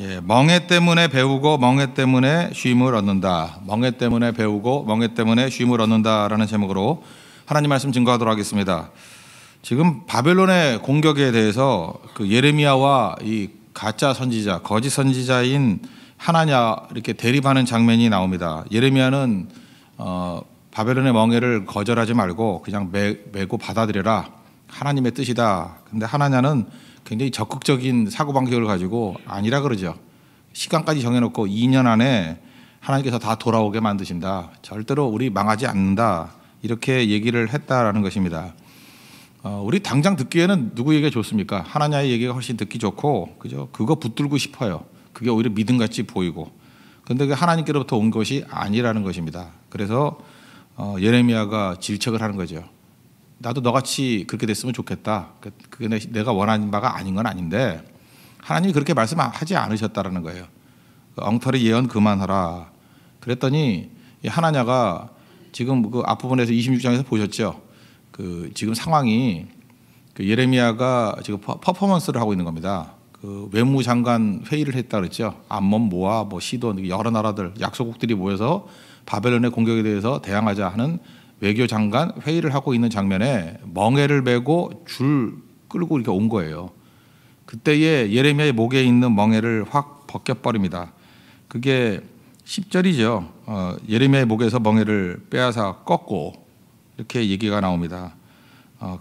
예, 멍해 때문에 배우고 멍해 때문에 쉼을 얻는다. 멍해 때문에 배우고 멍해 때문에 쉼을 얻는다라는 제목으로 하나님 말씀 증거하도록 하겠습니다. 지금 바벨론의 공격에 대해서 그 예레미야와 이 가짜 선지자, 거짓 선지자인 하나냐 이렇게 대립하는 장면이 나옵니다. 예레미야는 바벨론의 멍해를 거절하지 말고 그냥 메고 받아들여라. 하나님의 뜻이다. 근데 하나냐는 굉장히 적극적인 사고방식을 가지고 아니라 그러죠. 시간까지 정해놓고 2년 안에 하나님께서 다 돌아오게 만드신다. 절대로 우리 망하지 않는다. 이렇게 얘기를 했다라는 것입니다. 우리 당장 듣기에는 누구 얘기가 좋습니까? 하나냐의 얘기가 훨씬 듣기 좋고, 그죠? 그거 붙들고 싶어요. 그게 오히려 믿음같이 보이고. 그런데 그 하나님께로부터 온 것이 아니라는 것입니다. 그래서 예레미야가 질책을 하는 거죠. 나도 너같이 그렇게 됐으면 좋겠다. 그게 내가 원하는 바가 아닌 건 아닌데 하나님이 그렇게 말씀하지 않으셨다라는 거예요. 엉터리 예언 그만하라. 그랬더니 하나냐가 지금 그 앞부분에서 26장에서 보셨죠. 그 지금 상황이 그 예레미야가 지금 퍼포먼스를 하고 있는 겁니다. 그 외무장관 회의를 했다 그랬죠. 암몬, 모압, 시돈 여러 나라들 약소국들이 모여서 바벨론의 공격에 대해서 대항하자 하는 외교장관 회의를 하고 있는 장면에 멍에를 메고 줄 끌고 이렇게 온 거예요. 그때에 예레미야의 목에 있는 멍에를 확 벗겨버립니다. 그게 10절이죠. 예레미야의 목에서 멍에를 빼앗아 꺾고 이렇게 얘기가 나옵니다.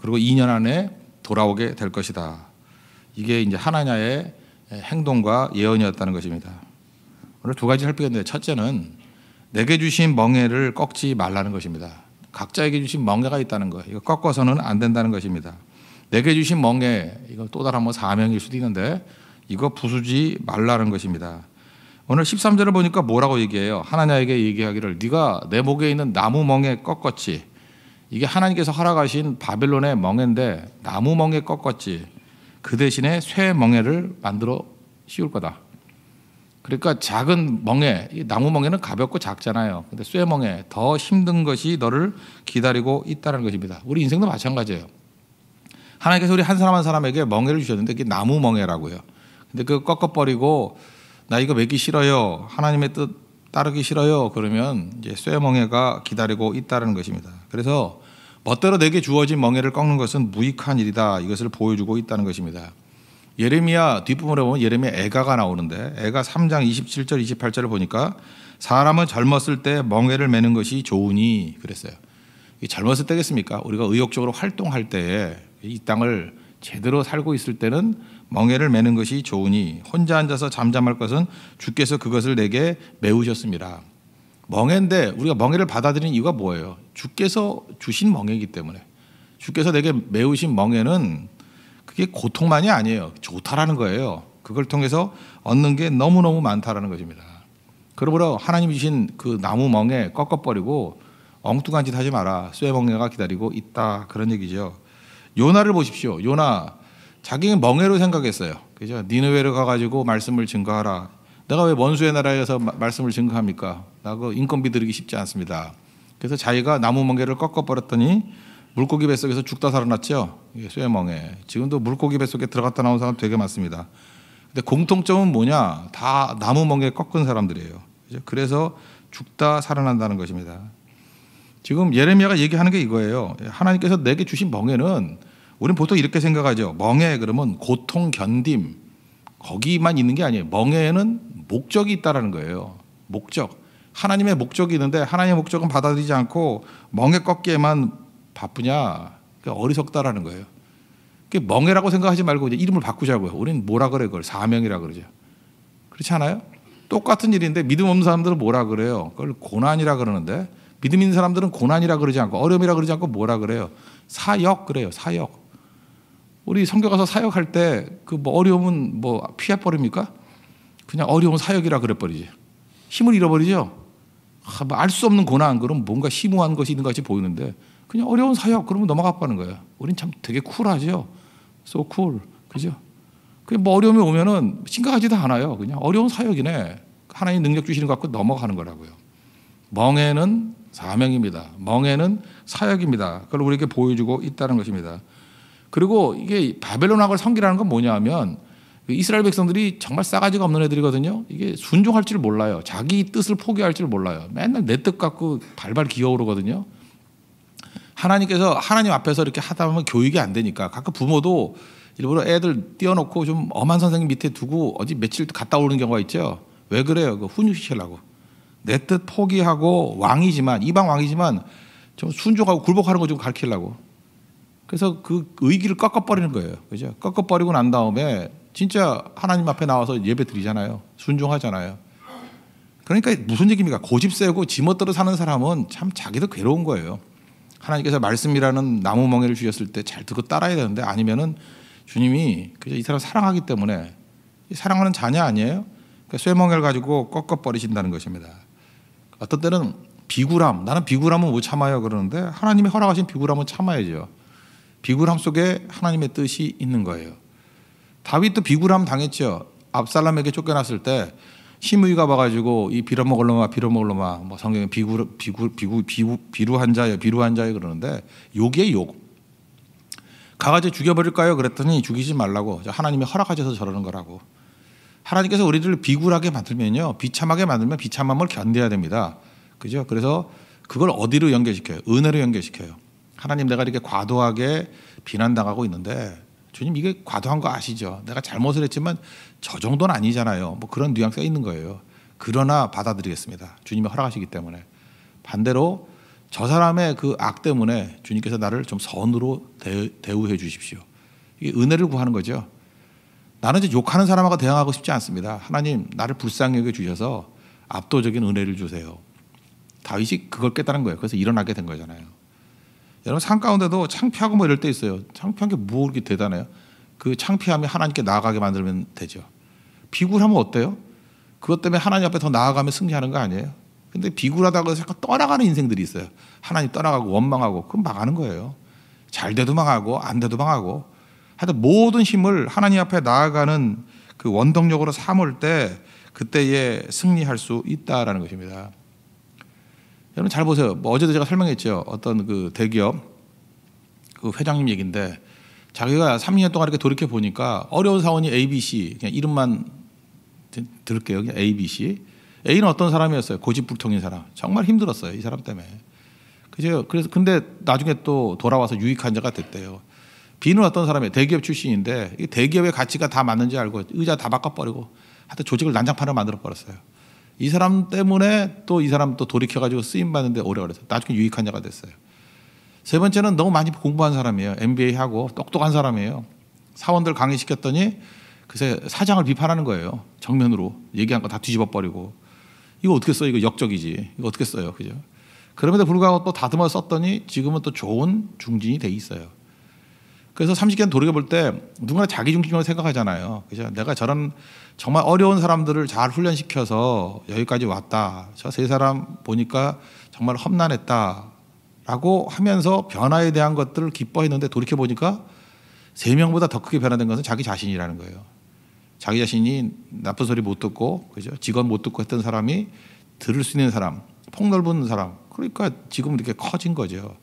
그리고 2년 안에 돌아오게 될 것이다. 이게 이제 하나냐의 행동과 예언이었다는 것입니다. 오늘 두 가지 살피겠는데, 첫째는 내게 주신 멍에를 꺾지 말라는 것입니다. 각자에게 주신 멍에가 있다는 거예요. 이거 꺾어서는 안 된다는 것입니다. 내게 주신 멍에, 이거 또 다른 사명일 수도 있는데 이거 부수지 말라는 것입니다. 오늘 13절을 보니까 뭐라고 얘기해요? 하나냐에게 얘기하기를 네가 내 목에 있는 나무 멍에 꺾었지. 이게 하나님께서 허락하신 바벨론의 멍에인데 나무 멍에 꺾었지. 그 대신에 쇠 멍에를 만들어 씌울 거다. 그러니까 작은 멍에, 나무 멍에는 가볍고 작잖아요. 근데 쇠 멍에 더 힘든 것이 너를 기다리고 있다는 것입니다. 우리 인생도 마찬가지예요. 하나님께서 우리 한 사람 한 사람에게 멍에를 주셨는데 그게 나무 멍에라고요. 근데 그거 꺾어버리고 나 이거 매기 싫어요. 하나님의 뜻 따르기 싫어요. 그러면 이제 쇠 멍에가 기다리고 있다는 것입니다. 그래서 멋대로 내게 주어진 멍에를 꺾는 것은 무익한 일이다. 이것을 보여주고 있다는 것입니다. 예레미야 뒷부분에 보면 예레미야 애가가 나오는데 애가 3장 27절 28절을 보니까 사람은 젊었을 때 멍에를 메는 것이 좋으니 그랬어요. 젊었을 때겠습니까? 우리가 의욕적으로 활동할 때에 이 땅을 제대로 살고 있을 때는 멍에를 메는 것이 좋으니 혼자 앉아서 잠잠할 것은 주께서 그것을 내게 메우셨습니다. 멍에인데 우리가 멍에를 받아들이는 이유가 뭐예요? 주께서 주신 멍에이기 때문에. 주께서 내게 메우신 멍에는 그게 고통만이 아니에요. 좋다라는 거예요. 그걸 통해서 얻는 게 너무너무 많다라는 것입니다. 그러므로 하나님이 주신 그 나무 멍에 꺾어버리고 엉뚱한 짓 하지 마라. 쇠 멍에가 기다리고 있다. 그런 얘기죠. 요나를 보십시오. 요나 자기는 멍에로 생각했어요. 그죠? 니느웨로 가가지고 말씀을 증거하라. 내가 왜 원수의 나라에서 말씀을 증거합니까? 나 그 인건비 들이기 쉽지 않습니다. 그래서 자기가 나무 멍에를 꺾어버렸더니 물고기 뱃속에서 죽다 살아났죠. 이게 쇠멍에. 지금도 물고기 뱃속에 들어갔다 나온 사람 되게 많습니다. 근데 공통점은 뭐냐? 다 나무 멍에 꺾은 사람들이에요. 그래서 죽다 살아난다는 것입니다. 지금 예레미야가 얘기하는 게 이거예요. 하나님께서 내게 주신 멍에는 우리는 보통 이렇게 생각하죠. 멍에 그러면 고통 견딤 거기만 있는 게 아니에요. 멍에에는 목적이 있다라는 거예요. 목적. 하나님의 목적이 있는데 하나님의 목적은 받아들이지 않고 멍에 꺾기에만 바쁘냐? 어리석다라는 거예요. 멍해라고 생각하지 말고 이제 이름을 바꾸자고요. 우리는 뭐라 그래? 그걸 사명이라 그러죠. 그렇지 않아요? 똑같은 일인데 믿음 없는 사람들은 뭐라 그래요? 그걸 고난이라 그러는데 믿음 있는 사람들은 고난이라 그러지 않고 어려움이라 그러지 않고 뭐라 그래요? 사역 그래요. 사역. 우리 선교 가서 사역할 때 그 어려움은 피해 버립니까? 그냥 어려운 사역이라 그래 버리지. 힘을 잃어버리죠. 알 수 없는 고난 그럼 뭔가 심오한 것이 있는 것 같이 보이는데 그냥 어려운 사역 그러면 넘어가 버는 거예요. 우린 참 되게 쿨하죠. So cool. 그죠? 그냥 어려움이 오면은 심각하지도 않아요. 그냥 어려운 사역이네. 하나님 능력 주시는 것 같고 넘어가는 거라고요. 멍에는 사명입니다. 멍에는 사역입니다. 그걸 우리에게 보여주고 있다는 것입니다. 그리고 이게 바벨론학을 섬기라는 건 뭐냐 하면 이스라엘 백성들이 정말 싸가지가 없는 애들이거든요. 이게 순종할 줄 몰라요. 자기 뜻을 포기할 줄 몰라요. 맨날 내 뜻 갖고 발발 기어오르거든요. 하나님께서 하나님 앞에서 이렇게 하다 보면 교육이 안 되니까 가끔 부모도 일부러 애들 띄워놓고 좀 엄한 선생님 밑에 두고 어디 며칠 갔다 오는 경우가 있죠. 왜 그래요? 그 훈육시키려고. 내 뜻 포기하고 왕이지만 이방 왕이지만 좀 순종하고 굴복하는 거 좀 가르치려고. 그래서 그 의기를 꺾어버리는 거예요. 그죠? 꺾어버리고 난 다음에 진짜 하나님 앞에 나와서 예배 드리잖아요. 순종하잖아요. 그러니까 무슨 얘기입니까? 고집 세고 지멋대로 사는 사람은 참 자기도 괴로운 거예요. 하나님께서 말씀이라는 나무 멍에를 주셨을 때 잘 듣고 따라야 되는데 아니면은 주님이 그저 이 사람 사랑하기 때문에 사랑하는 자녀 아니에요? 그러니까 쇠멍에를 가지고 꺾어버리신다는 것입니다. 어떤 때는 비굴함, 나는 비굴함은 못 참아요 그러는데 하나님이 허락하신 비굴함은 참아야죠. 비굴함 속에 하나님의 뜻이 있는 거예요. 다윗도 비굴함 당했죠. 압살롬에게 쫓겨났을 때 시므이가 봐가지고 이 빌어먹을 놈아 뭐 성경에 비루한 자여 그러는데 욕이에요 욕. 가가지고 죽여버릴까요? 그랬더니 죽이지 말라고. 하나님이 허락하셔서 저러는 거라고. 하나님께서 우리들을 비굴하게 만들면요, 비참하게 만들면 비참함을 견뎌야 됩니다. 그죠? 그래서 그걸 어디로 연결시켜요? 은혜로 연결시켜요. 하나님, 내가 이렇게 과도하게 비난당하고 있는데 주님 이게 과도한 거 아시죠? 내가 잘못을 했지만 저 정도는 아니잖아요. 뭐 그런 뉘앙스가 있는 거예요. 그러나 받아들이겠습니다. 주님이 허락하시기 때문에. 반대로 저 사람의 그 악 때문에 주님께서 나를 좀 선으로 대우해 주십시오. 이게 은혜를 구하는 거죠. 나는 이제 욕하는 사람하고 대항하고 싶지 않습니다. 하나님, 나를 불쌍히 여겨 주셔서 압도적인 은혜를 주세요. 다윗이 그걸 깨달은 거예요. 그래서 일어나게 된 거잖아요. 여러분, 산 가운데도 창피하고 뭐 이럴 때 있어요. 창피한 게 뭐 그렇게 대단해요? 그 창피함이 하나님께 나아가게 만들면 되죠. 비굴하면 어때요? 그것 때문에 하나님 앞에 더 나아가면 승리하는 거 아니에요? 근데 비굴하다고 해서 자꾸 떠나가는 인생들이 있어요. 하나님 떠나가고 원망하고. 그럼 망하는 거예요. 잘 돼도 망하고 안 돼도 망하고. 하여튼 모든 힘을 하나님 앞에 나아가는 그 원동력으로 삼을 때 그때에 승리할 수 있다라는 것입니다. 여러분 잘 보세요. 뭐 어제도 제가 설명했죠. 어떤 그 대기업 그 회장님 얘기인데 자기가 3년 동안 이렇게 돌이켜 보니까 어려운 사원이 ABC, 그냥 이름만 들을게요. 그냥 ABC. A는 어떤 사람이었어요? 고집불통인 사람. 정말 힘들었어요. 이 사람 때문에. 그죠? 그래서 근데 나중에 또 돌아와서 유익한 자가 됐대요. B는 어떤 사람이에요? 대기업 출신인데 이 대기업의 가치가 다 맞는지 알고 의자 다 바꿔버리고 하여튼 조직을 난장판으로 만들어버렸어요. 이 사람 때문에 또 이 사람 또 돌이켜가지고 쓰임받는데 오래 걸렸어요. 나중에 유익한 자가 됐어요. 세 번째는 너무 많이 공부한 사람이에요. MBA하고 똑똑한 사람이에요. 사원들 강의시켰더니 그새 사장을 비판하는 거예요. 정면으로 얘기한 거 다 뒤집어버리고 이거 어떻게 써? 이거 역적이지. 이거 어떻게 써요? 그죠? 그럼에도 불구하고 또 다듬어 썼더니 지금은 또 좋은 중진이 돼 있어요. 그래서 30년 돌이켜볼 때 누구나 자기 중심으로 생각하잖아요. 그죠? 내가 저런 정말 어려운 사람들을 잘 훈련시켜서 여기까지 왔다. 저 세 사람 보니까 정말 험난했다라고 하면서 변화에 대한 것들을 기뻐했는데 돌이켜보니까 3명보다 더 크게 변화된 것은 자기 자신이라는 거예요. 자기 자신이 나쁜 소리 못 듣고, 그죠? 직원 못 듣고 했던 사람이 들을 수 있는 사람, 폭넓은 사람. 그러니까 지금 이렇게 커진 거죠.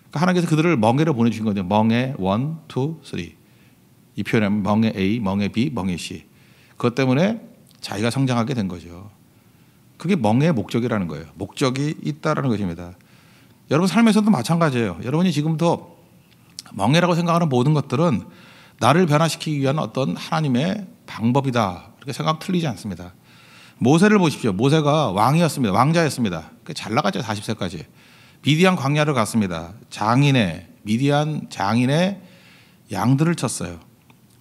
그러니까 하나님께서 그들을 멍에로 보내주신 거죠. 멍에 1, 2, 3. 이 표현하면 멍에 A, 멍에 B, 멍에 C. 그것 때문에 자기가 성장하게 된 거죠. 그게 멍에의 목적이라는 거예요. 목적이 있다라는 것입니다. 여러분 삶에서도 마찬가지예요. 여러분이 지금부터 멍에라고 생각하는 모든 것들은 나를 변화시키기 위한 어떤 하나님의 방법이다. 그렇게 생각하면 틀리지 않습니다. 모세를 보십시오. 모세가 왕이었습니다. 왕자였습니다. 잘 나갔죠. 40세까지. 미디안 광야를 갔습니다. 미디안 장인의 양들을 쳤어요.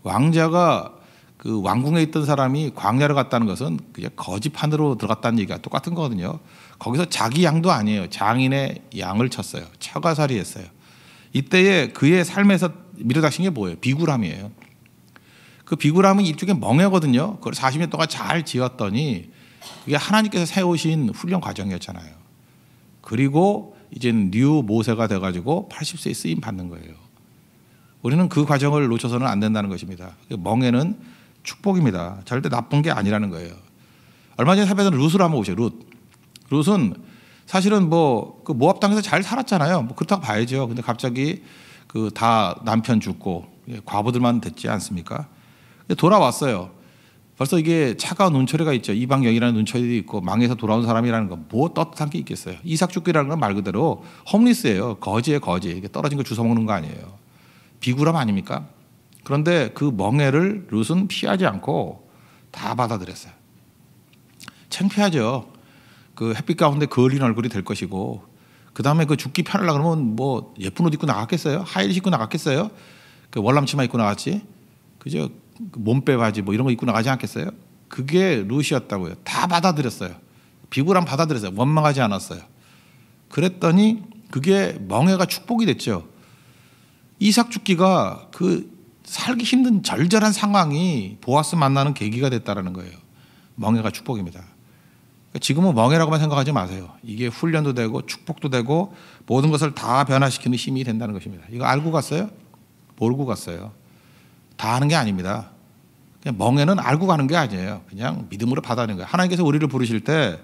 왕자가 그 왕궁에 있던 사람이 광야를 갔다는 것은 그냥 거짓판으로 들어갔다는 얘기가 똑같은 거거든요. 거기서 자기 양도 아니에요. 장인의 양을 쳤어요. 처가살이했어요. 이때에 그의 삶에서 밀어닥친 게 뭐예요? 비굴함이에요. 그 비굴함은 일종의 멍해거든요. 그걸 40년 동안 잘 지었더니 그게 하나님께서 세우신 훈련 과정이었잖아요. 그리고 이제는 뉴 모세가 돼가지고 80세에 쓰임 받는 거예요. 우리는 그 과정을 놓쳐서는 안 된다는 것입니다. 멍해는 축복입니다. 절대 나쁜 게 아니라는 거예요. 얼마 전에 사배는 룻을 한번 보세요. 룻은 사실은 뭐 그 모압 땅에서 잘 살았잖아요. 뭐 그렇다고 봐야죠. 근데 갑자기 그 다 남편 죽고 과부들만 됐지 않습니까? 돌아왔어요. 벌써 이게 차가운 눈초리가 있죠. 이방영이라는 눈초리도 있고 망에서 돌아온 사람이라는 거 뭐 떳떳한 게 있겠어요. 이삭 죽기라는 건 말 그대로 홈리스예요. 거지예요, 거지. 이게 떨어진 거 주워 먹는 거 아니에요. 비굴함 아닙니까? 그런데 그 멍에를 룻은 피하지 않고 다 받아들였어요. 창피하죠. 그 햇빛 가운데 그을린 얼굴이 될 것이고, 그 다음에 그 죽기 편하려고 그러면 뭐 예쁜 옷 입고 나갔겠어요? 하이힐 입고 나갔겠어요? 그 월남치마 입고 나갔지? 그죠? 몸빼 바지 뭐 이런 거 입고 나가지 않겠어요? 그게 룻이었다고요. 다 받아들였어요. 비굴함 받아들였어요. 원망하지 않았어요. 그랬더니 그게 멍에가 축복이 됐죠. 이삭 죽기가 그 살기 힘든 절절한 상황이 보아스 만나는 계기가 됐다라는 거예요. 멍에가 축복입니다. 지금은 멍에라고만 생각하지 마세요. 이게 훈련도 되고 축복도 되고 모든 것을 다 변화시키는 힘이 된다는 것입니다. 이거 알고 갔어요? 모르고 갔어요. 다 아는 게 아닙니다. 그냥 멍에는 알고 가는 게 아니에요. 그냥 믿음으로 받아내는 거예요. 하나님께서 우리를 부르실 때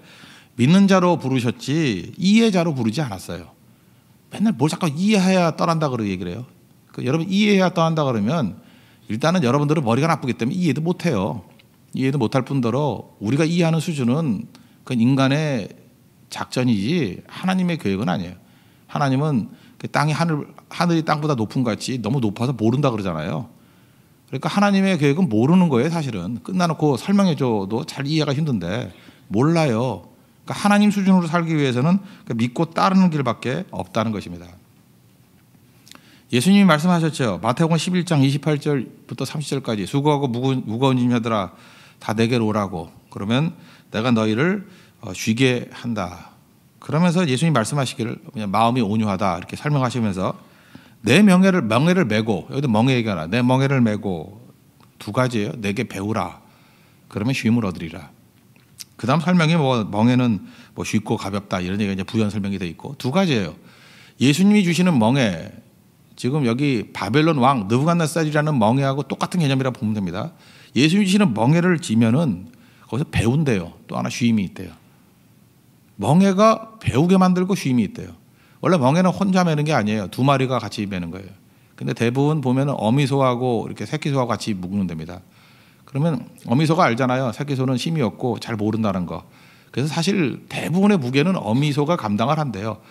믿는 자로 부르셨지 이해자로 부르지 않았어요. 맨날 뭘 자꾸 이해해야 떠난다 그러고 얘기를 해요. 여러분 이해해야 떠난다 그러면 일단은 여러분들은 머리가 나쁘기 때문에 이해도 못해요. 이해도 못할 뿐더러 우리가 이해하는 수준은 그건 인간의 작전이지 하나님의 계획은 아니에요. 하나님은 땅이 하늘이 땅보다 높은 것 같이 너무 높아서 모른다 그러잖아요. 그러니까 하나님의 계획은 모르는 거예요. 사실은 끝나놓고 설명해줘도 잘 이해가 힘든데 몰라요. 그러니까 하나님 수준으로 살기 위해서는 믿고 따르는 길밖에 없다는 것입니다. 예수님이 말씀하셨죠. 마태복음 11장 28절부터 30절까지 수고하고 무거운 짐자들아 다 내게로 오라고. 그러면 내가 너희를 쉬게 한다. 그러면서 예수님이 말씀하시기를 그냥 마음이 온유하다 이렇게 설명하시면서 내 멍에를 메고, 여기도 멍에 얘기하나, 내 멍에를 메고 두 가지예요. 내게 배우라. 그러면 쉼을 얻으리라. 그 다음 설명이 멍에는 쉽고 가볍다 이런 얘기가 이제 부연 설명이 돼 있고 두 가지예요. 예수님이 주시는 멍에, 지금 여기 바벨론 왕 느부갓네살이라는 멍에하고 똑같은 개념이라고 보면 됩니다. 예수님이 주시는 멍에를 지면은 거기서 배운대요. 또 하나 쉼이 있대요. 멍에가 배우게 만들고 쉼이 있대요. 원래 멍에는 혼자 매는 게 아니에요. 두 마리가 같이 매는 거예요. 근데 대부분 보면은 어미소하고 이렇게 새끼소하고 같이 묶는답니다. 그러면 어미소가 알잖아요. 새끼소는 힘이 없고 잘 모른다는 거. 그래서 사실 대부분의 무게는 어미소가 감당을 한대요.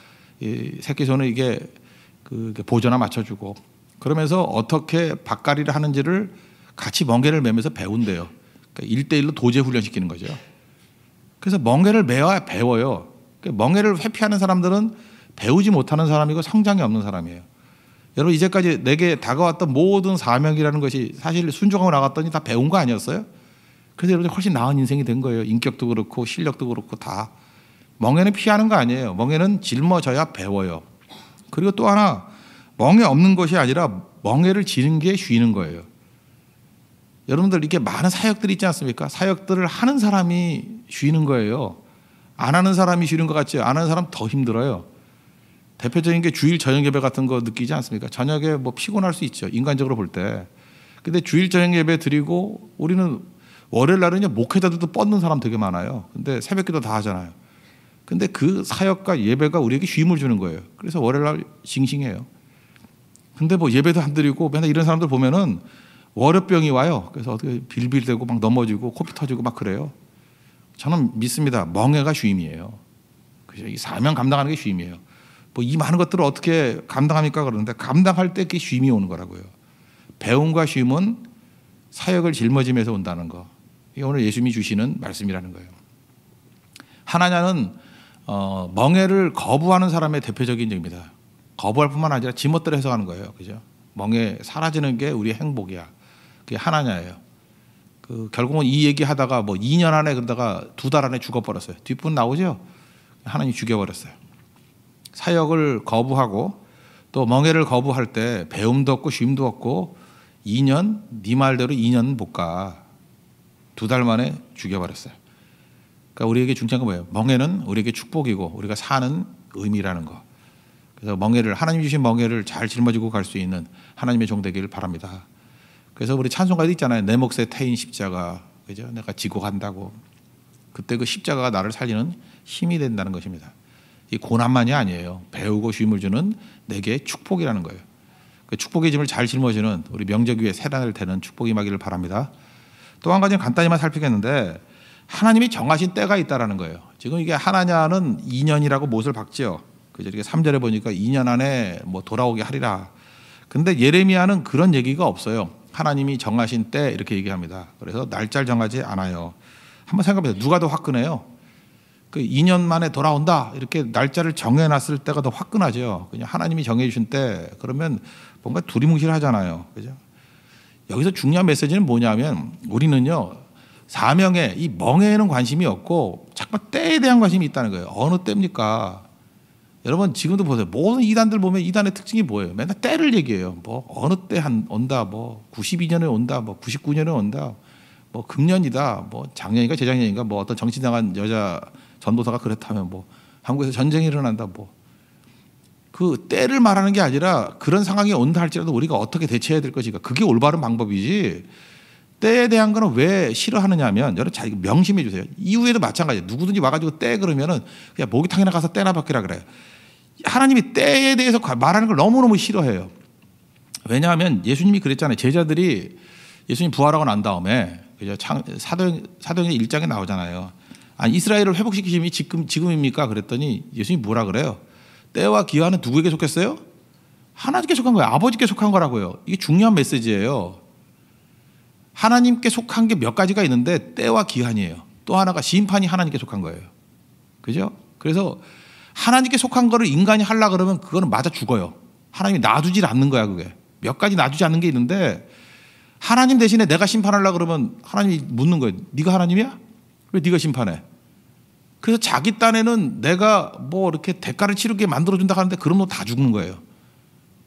이 새끼소는 이게 그 보조나 맞춰주고 그러면서 어떻게 밭갈이를 하는지를 같이 멍게를 매면서 배운대요. 그러니까 1대1로 도제 훈련시키는 거죠. 그래서 멍게를 매야 배워요. 멍게를 회피하는 사람들은 배우지 못하는 사람이고 성장이 없는 사람이에요. 여러분 이제까지 내게 다가왔던 모든 사명이라는 것이 사실 순종하고 나갔더니 다 배운 거 아니었어요? 그래서 여러분들 훨씬 나은 인생이 된 거예요. 인격도 그렇고 실력도 그렇고 다. 멍에는 피하는 거 아니에요. 멍에는 짊어져야 배워요. 그리고 또 하나 멍에 없는 것이 아니라 멍에를 지는 게 쉬는 거예요. 여러분들 이렇게 많은 사역들이 있지 않습니까? 사역들을 하는 사람이 쉬는 거예요. 안 하는 사람이 쉬는 것 같지 안 하는 사람 더 힘들어요. 대표적인 게 주일 저녁 예배 같은 거 느끼지 않습니까? 저녁에 피곤할 수 있죠. 인간적으로 볼 때. 근데 주일 저녁 예배 드리고 우리는 월요일 날은 목회자들도 뻗는 사람 되게 많아요. 근데 새벽기도 다 하잖아요. 근데 그 사역과 예배가 우리에게 쉼을 주는 거예요. 그래서 월요일 날 싱싱해요. 근데 예배도 안 드리고 맨날 이런 사람들 보면은 월요병이 와요. 그래서 어떻게 빌빌대고 막 넘어지고 코피 터지고 막 그래요. 저는 믿습니다. 멍에가 쉼이에요. 그죠? 이 사명 감당하는 게 쉼이에요. 이 많은 것들을 어떻게 감당합니까? 그러는데 감당할 때 그 쉼이 오는 거라고요. 배움과 쉼은 사역을 짊어지면서 온다는 거. 이게 오늘 예수님이 주시는 말씀이라는 거예요. 하나냐는 멍에를 거부하는 사람의 대표적인 얘기입니다. 거부할 뿐만 아니라 지멋대로 해석하는 거예요. 그죠? 멍에 사라지는 게 우리의 행복이야. 그게 하나냐예요. 결국은 이 얘기하다가 2년 안에 그러다가 2달 안에 죽어버렸어요. 뒷분 나오죠? 하나님 죽여버렸어요. 사역을 거부하고 또 멍에를 거부할 때 배움도 없고 쉼도 없고 2년, 네 말대로 2년 못 가. 2달 만에 죽여버렸어요. 그러니까 우리에게 중요한 건 뭐예요? 멍에는 우리에게 축복이고 우리가 사는 의미라는 거. 그래서 하나님 주신 멍에를 잘 짊어지고 갈 수 있는 하나님의 종 되기를 바랍니다. 그래서 우리 찬송가도 있잖아요. 내 몫에 태인 십자가. 그죠? 내가 지고 간다고. 그때 그 십자가가 나를 살리는 힘이 된다는 것입니다. 이 고난만이 아니에요. 배우고 쉼을 주는 내게 축복이라는 거예요. 그 축복의 짐을 잘 짊어지는 우리 명절 위에 세단을 대는 축복이 임하기를 바랍니다. 또 한 가지는 간단히만 살피겠는데 하나님이 정하신 때가 있다라는 거예요. 지금 이게 하나냐는 2년이라고 못을 박지요. 그죠? 이게 3절에 보니까 2년 안에 뭐 돌아오게 하리라. 근데 예레미야는 그런 얘기가 없어요. 하나님이 정하신 때 이렇게 얘기합니다. 그래서 날짜를 정하지 않아요. 한번 생각해보세요. 누가 더 화끈해요? 그 2년 만에 돌아온다 이렇게 날짜를 정해놨을 때가 더 화끈하죠. 그냥 하나님이 정해주신 때 그러면 뭔가 두리뭉실하잖아요. 그죠? 여기서 중요한 메시지는 뭐냐면 우리는요 사명에 이 멍에는 관심이 없고 자꾸 때에 대한 관심이 있다는 거예요. 어느 때입니까? 여러분 지금도 보세요. 모든 이단들 보면 이단의 특징이 뭐예요? 맨날 때를 얘기해요. 뭐 어느 때 온다, 뭐 92년에 온다, 뭐 99년에 온다, 뭐 금년이다, 뭐 작년인가 재작년인가 뭐 어떤 정치 나간 여자 전도사가 그렇다면 뭐 한국에서 전쟁이 일어난다 뭐 그 때를 말하는 게 아니라 그런 상황이 온다 할지라도 우리가 어떻게 대처해야 될 것인가 그게 올바른 방법이지. 때에 대한 거는 왜 싫어하느냐면 여러분 잘 명심해 주세요. 이후에도 마찬가지예요. 누구든지 와가지고 때 그러면은 그냥 목욕탕이나 가서 때나 받기라 그래요. 하나님이 때에 대해서 말하는 걸 너무너무 싫어해요. 왜냐하면 예수님이 그랬잖아요. 제자들이 예수님 부활하고 난 다음에 사도행전 1장에 나오잖아요. 아니, 이스라엘을 회복시키심이 지금입니까? 그랬더니 예수님이 뭐라 그래요? 때와 기한은 누구에게 속했어요? 하나님께 속한 거예요. 아버지께 속한 거라고요. 이게 중요한 메시지예요. 하나님께 속한 게 몇 가지가 있는데 때와 기한이에요. 또 하나가 심판이 하나님께 속한 거예요. 그죠? 그래서 하나님께 속한 거를 인간이 하려고 그러면 그거는 맞아 죽어요. 하나님이 놔두질 않는 거야 그게. 몇 가지 놔두지 않는 게 있는데 하나님 대신에 내가 심판하려고 그러면 하나님이 묻는 거예요. 네가 하나님이야? 왜 네가 심판해? 그래서 자기 딴에는 내가 뭐 이렇게 대가를 치르게 만들어준다 하는데 그런 거 다 죽는 거예요.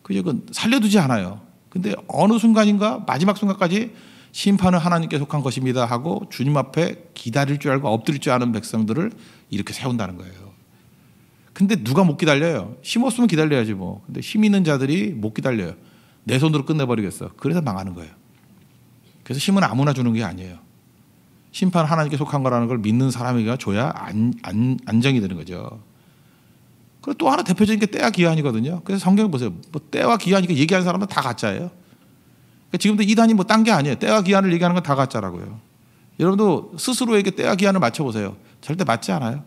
그건 살려두지 않아요. 근데 어느 순간인가 마지막 순간까지 심판은 하나님께 속한 것입니다 하고 주님 앞에 기다릴 줄 알고 엎드릴 줄 아는 백성들을 이렇게 세운다는 거예요. 근데 누가 못 기다려요? 힘 없으면 기다려야지 뭐. 근데 힘 있는 자들이 못 기다려요. 내 손으로 끝내버리겠어. 그래서 망하는 거예요. 그래서 힘은 아무나 주는 게 아니에요. 심판 하나님께 속한 거라는 걸 믿는 사람에게 줘야 안정이 되는 거죠. 그리고 또 하나 대표적인 게 때와 기한이거든요. 그래서 성경에 보세요. 뭐 때와 기한이니까 얘기하는 사람은 다 가짜예요. 그러니까 지금도 이단이 뭐 딴 게 아니에요. 때와 기한을 얘기하는 건 다 가짜라고요. 여러분도 스스로에게 때와 기한을 맞춰보세요. 절대 맞지 않아요.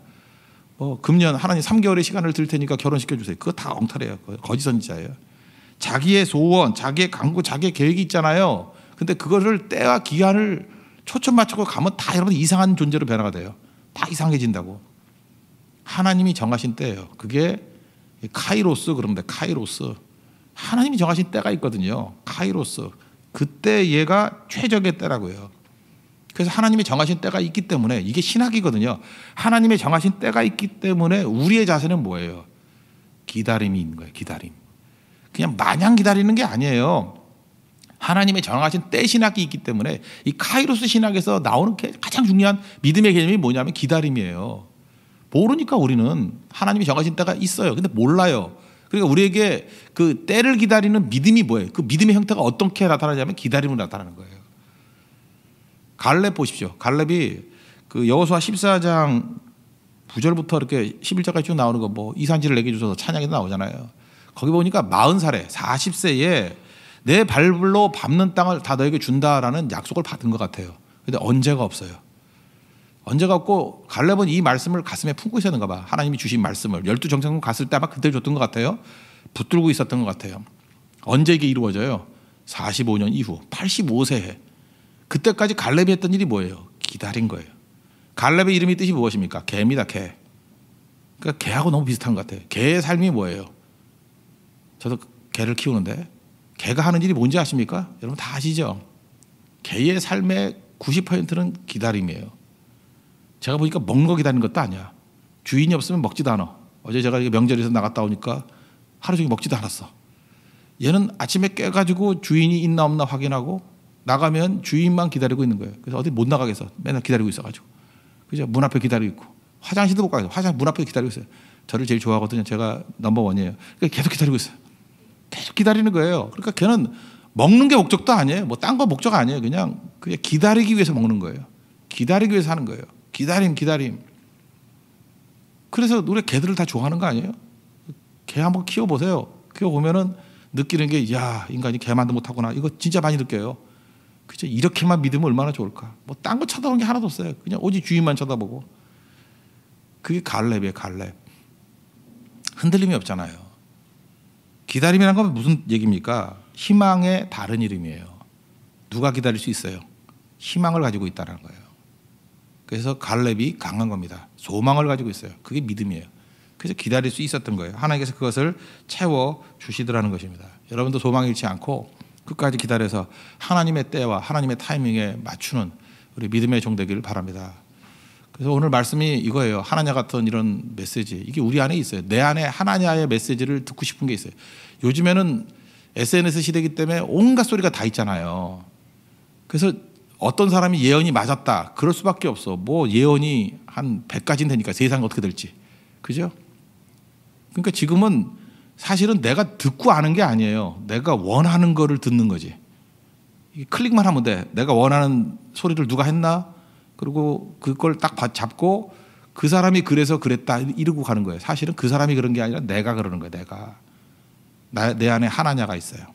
뭐 금년 하나님 3개월의 시간을 드릴 테니까 결혼시켜주세요. 그거 다 엉터리예요. 거짓 선지자예요. 자기의 소원, 자기의 강구, 자기의 계획이 있잖아요. 근데 그거를 때와 기한을 초점 맞추고 가면 다 여러분 이상한 존재로 변화가 돼요. 다 이상해진다고. 하나님이 정하신 때예요. 그게 카이로스 그럽니다. 카이로스. 하나님이 정하신 때가 있거든요. 카이로스. 그때 얘가 최적의 때라고요. 그래서 하나님이 정하신 때가 있기 때문에 이게 신학이거든요. 하나님의 정하신 때가 있기 때문에 우리의 자세는 뭐예요? 기다림이 있는 거예요. 기다림. 그냥 마냥 기다리는 게 아니에요. 하나님의 정하신 때 신학이 있기 때문에 이 카이로스 신학에서 나오는 가장 중요한 믿음의 개념이 뭐냐면 기다림이에요. 모르니까 우리는 하나님이 정하신 때가 있어요. 근데 몰라요. 그러니까 우리에게 그 때를 기다리는 믿음이 뭐예요? 그 믿음의 형태가 어떻게 나타나냐면 기다림으로 나타나는 거예요. 갈렙 보십시오. 갈렙이 그 여호수아 14장 9절부터 이렇게 11절까지 쭉 나오는 거 뭐 이산지를 내게 주셔서 찬양에도 나오잖아요. 거기 보니까 40살에 40세에 내 발로 밟는 땅을 다 너에게 준다라는 약속을 받은 것 같아요. 근데 언제가 없어요. 언제가 없고 갈렙은 이 말씀을 가슴에 품고 있었는가 봐. 하나님이 주신 말씀을 12정탐꾼 갔을 때 아마 그때 줬던 것 같아요. 붙들고 있었던 것 같아요. 언제 이게 이루어져요? 45년 이후 85세에 그때까지 갈렙이 했던 일이 뭐예요? 기다린 거예요. 갈렙의 이름이 뜻이 무엇입니까? 개입니다. 개. 그러니까 개하고 너무 비슷한 것 같아요. 개의 삶이 뭐예요? 저도 개를 키우는데 개가 하는 일이 뭔지 아십니까? 여러분 다 아시죠? 개의 삶의 90%는 기다림이에요. 제가 보니까 먹는 거 기다리는 것도 아니야. 주인이 없으면 먹지도 않아. 어제 제가 명절에서 나갔다 오니까 하루 종일 먹지도 않았어. 얘는 아침에 깨가지고 주인이 있나 없나 확인하고 나가면 주인만 기다리고 있는 거예요. 그래서 어디 못 나가겠어. 맨날 기다리고 있어가지고. 그죠? 문 앞에 기다리고 있고. 화장실도 못 가겠어. 화장실 문 앞에 기다리고 있어요. 저를 제일 좋아하거든요. 제가 넘버원이에요. 그러니까 계속 기다리고 있어요. 계속 기다리는 거예요. 그러니까 걔는 먹는 게 목적도 아니에요. 뭐 딴 거 목적 아니에요. 그냥 기다리기 위해서 먹는 거예요. 기다리기 위해서 하는 거예요. 기다림. 그래서 우리 개들을 다 좋아하는 거 아니에요? 개 한번 키워보세요. 키워보면은 느끼는 게 야, 인간이 개만도 못하구나. 이거 진짜 많이 느껴요. 그죠? 이렇게만 믿으면 얼마나 좋을까. 뭐 딴 거 쳐다보는 게 하나도 없어요. 그냥 오직 주인만 쳐다보고. 그게 갈렙이에요. 갈렙. 흔들림이 없잖아요. 기다림이라는 건 무슨 얘기입니까? 희망의 다른 이름이에요. 누가 기다릴 수 있어요? 희망을 가지고 있다는 거예요. 그래서 갈렙이 강한 겁니다. 소망을 가지고 있어요. 그게 믿음이에요. 그래서 기다릴 수 있었던 거예요. 하나님께서 그것을 채워 주시더라는 것입니다. 여러분도 소망 잃지 않고 끝까지 기다려서 하나님의 때와 하나님의 타이밍에 맞추는 우리 믿음의 종 되기를 바랍니다. 그래서 오늘 말씀이 이거예요. 하나냐 같은 이런 메시지. 이게 우리 안에 있어요. 내 안에 하나냐의 메시지를 듣고 싶은 게 있어요. 요즘에는 SNS 시대이기 때문에 온갖 소리가 다 있잖아요. 그래서 어떤 사람이 예언이 맞았다. 그럴 수밖에 없어. 뭐 예언이 한 100가지는 되니까 세상이 어떻게 될지. 그죠? 그러니까 지금은 사실은 내가 듣고 아는 게 아니에요. 내가 원하는 거를 듣는 거지. 클릭만 하면 돼. 내가 원하는 소리를 누가 했나? 그리고 그걸 딱 잡고 그 사람이 그래서 그랬다 이러고 가는 거예요. 사실은 그 사람이 그런 게 아니라 내가 그러는 거예요. 내가. 내 안에 하나냐가 있어요.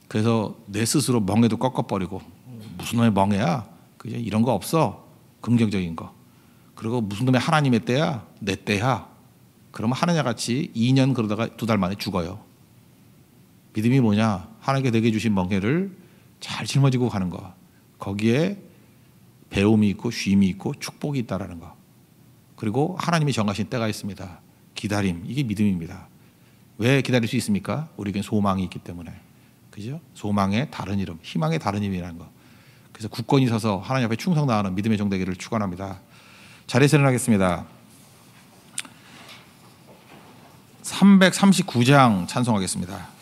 그래서 내 스스로 멍에도 꺾어버리고 무슨 놈의 멍에야? 그죠? 이런 거 없어. 긍정적인 거. 그리고 무슨 놈의 하나님의 때야? 내 때야. 그러면 하나냐같이 2년 그러다가 2달 만에 죽어요. 믿음이 뭐냐? 하나님께 내게 주신 멍에를 잘 짊어지고 가는 거. 거기에 배움이 있고 쉼이 있고 축복이 있다라는 거. 그리고 하나님이 정하신 때가 있습니다. 기다림. 이게 믿음입니다. 왜 기다릴 수 있습니까? 우리에겐 소망이 있기 때문에. 그죠? 소망의 다른 이름, 희망의 다른 이름이라는 거. 그래서 굳건히 서서 하나님 앞에 충성 다하는 믿음의 종 되기를 축원합니다. 자리에서 일어나겠습니다. 339장 찬송하겠습니다.